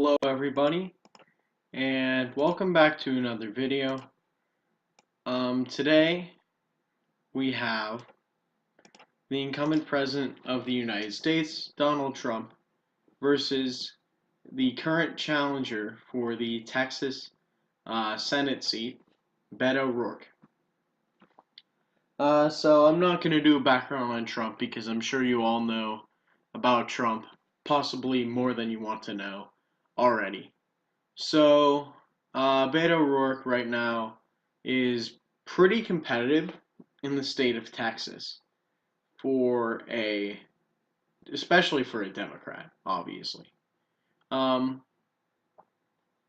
Hello everybody, and welcome back to another video. Today we have the incumbent president of the United States, Donald Trump, versus the current challenger for the Texas Senate seat, Beto O'Rourke. So I'm not going to do a background on Trump because I'm sure you all know about Trump, possibly more than you want to know already. So, Beto O'Rourke right now is pretty competitive in the state of Texas especially for a Democrat, obviously. An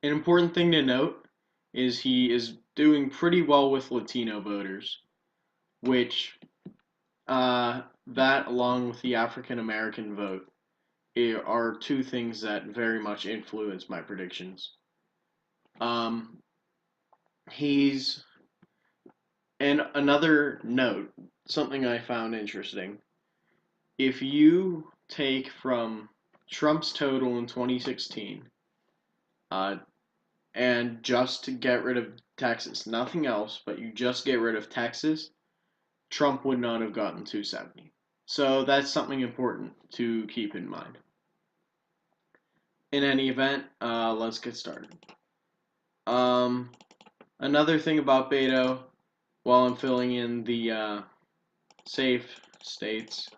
important thing to note is he is doing pretty well with Latino voters, which, that along with the African American vote are two things that very much influence my predictions. Um, he's And another note, something I found interesting. If you take from Trump's total in 2016, and just to get rid of Texas, nothing else, but you just get rid of Texas, Trump would not have gotten 270. So that's something important to keep in mind. In any event, let's get started. Another thing about Beto, while I'm filling in the safe states,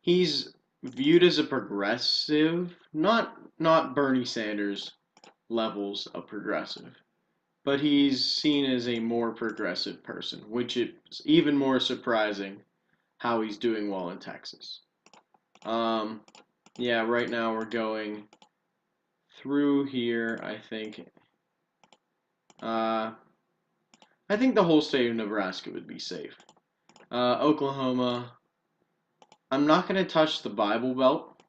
he's viewed as a progressive, not Bernie Sanders levels of progressive, but he's seen as a more progressive person, which is even more surprising how he's doing well in Texas. Yeah, right now we're going through here, I think. I think the whole state of Nebraska would be safe. Oklahoma, I'm not going to touch the Bible Belt.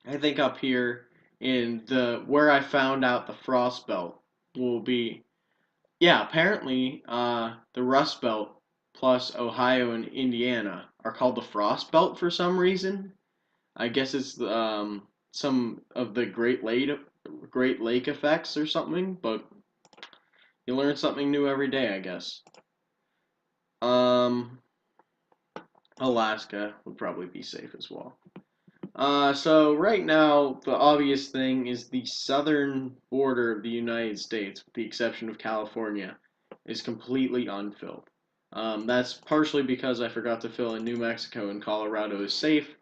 I think up here in where I found out the Frost Belt will be, yeah, apparently the Rust Belt plus Ohio and Indiana are called the Frost Belt for some reason. I guess it's some of the Great Lake effects or something, but you learn something new every day, I guess. Alaska would probably be safe as well. So right now, the obvious thing is the southern border of the United States, with the exception of California, is completely unfilled. That's partially because I forgot to fill in New Mexico and Colorado is safe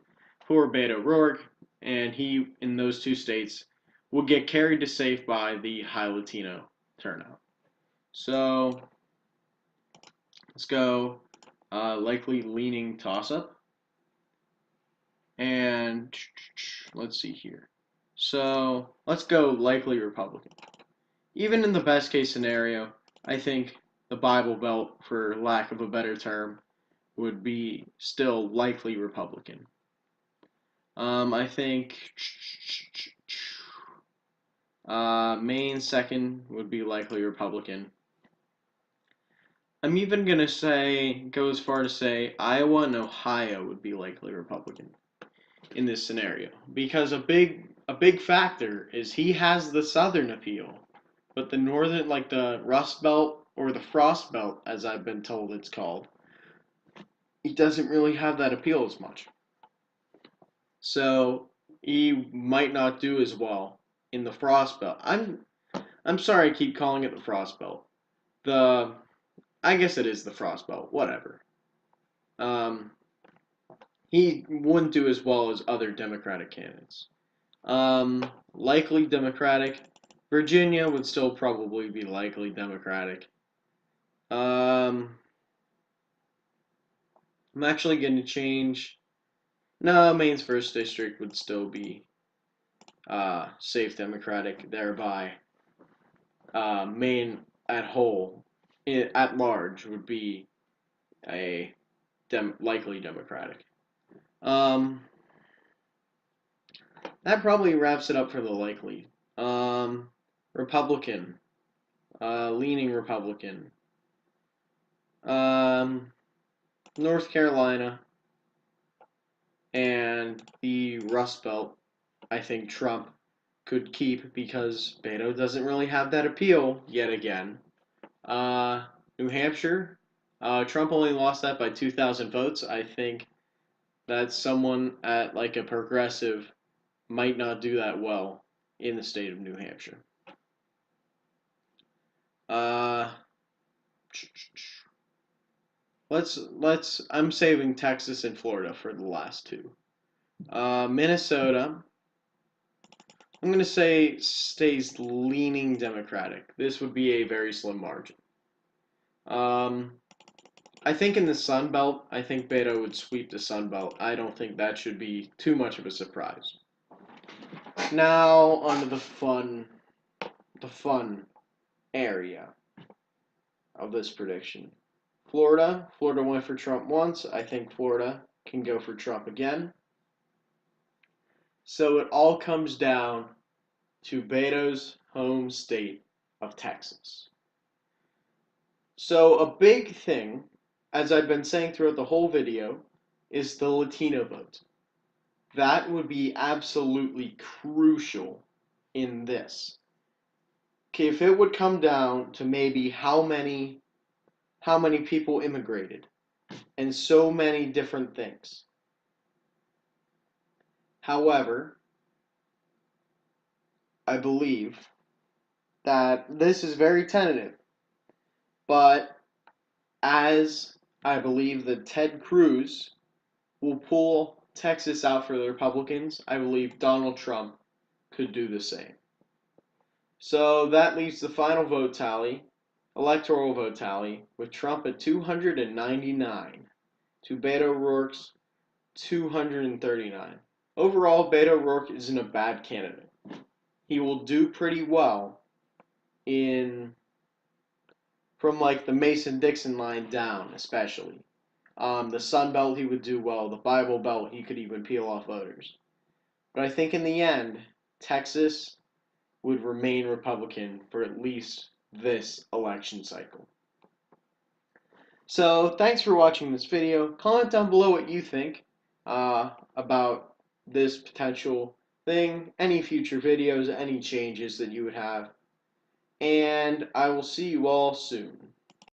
for Beto O'Rourke, and he, in those two states, will get carried to safe by the high Latino turnout. So, let's go likely leaning toss-up. And let's see here. So let's go likely Republican. Even in the best case scenario, I think the Bible Belt, for lack of a better term, would be still likely Republican. I think Maine second would be likely Republican. I'm even gonna go as far to say Iowa and Ohio would be likely Republican in this scenario, because a big factor is he has the southern appeal, but the northern, like the Rust Belt or the Frost Belt, as I've been told it's called, he doesn't really have that appeal as much. So he might not do as well in the Frost Belt. I'm sorry I keep calling it the Frost Belt. I guess it is the Frost Belt. Whatever. He wouldn't do as well as other Democratic candidates. Likely Democratic. Virginia would still probably be likely Democratic. I'm actually going to change. No, Maine's first district would still be safe Democratic. Thereby, Maine at large, would be a likely Democratic. That probably wraps it up for the likely. Republican. Leaning Republican. North Carolina. And the Rust Belt, I think Trump could keep because Beto doesn't really have that appeal yet again. New Hampshire, Trump only lost that by 2,000 votes. I think that someone at like a progressive might not do that well in the state of New Hampshire. Uh, I'm saving Texas and Florida for the last two. Minnesota, I'm going to say stays leaning Democratic. This would be a very slim margin. I think in the Sun Belt, I think Beto would sweep the Sun Belt. I don't think that should be too much of a surprise. Now onto the fun area of this prediction. Florida went for Trump once. I think Florida can go for Trump again. So it all comes down to Beto's home state of Texas. So a big thing, as I've been saying throughout the whole video, is the Latino vote. That would be absolutely crucial in this. Okay, if it would come down to maybe how many people immigrated and so many different things. However, I believe that this is very tentative, but as I believe that Ted Cruz will pull Texas out for the Republicans, I believe Donald Trump could do the same. So that leaves the final vote tally, electoral vote tally, with Trump at 299 to Beto O'Rourke's 239. Overall, Beto O'Rourke isn't a bad candidate. He will do pretty well from like the Mason-Dixon line down, especially. The Sun Belt, he would do well. The Bible Belt, he could even peel off voters. But I think in the end, Texas would remain Republican for at least this election cycle. So thanks for watching this video. Comment down below what you think about this potential thing, any future videos, any changes that you would have. And I will see you all soon.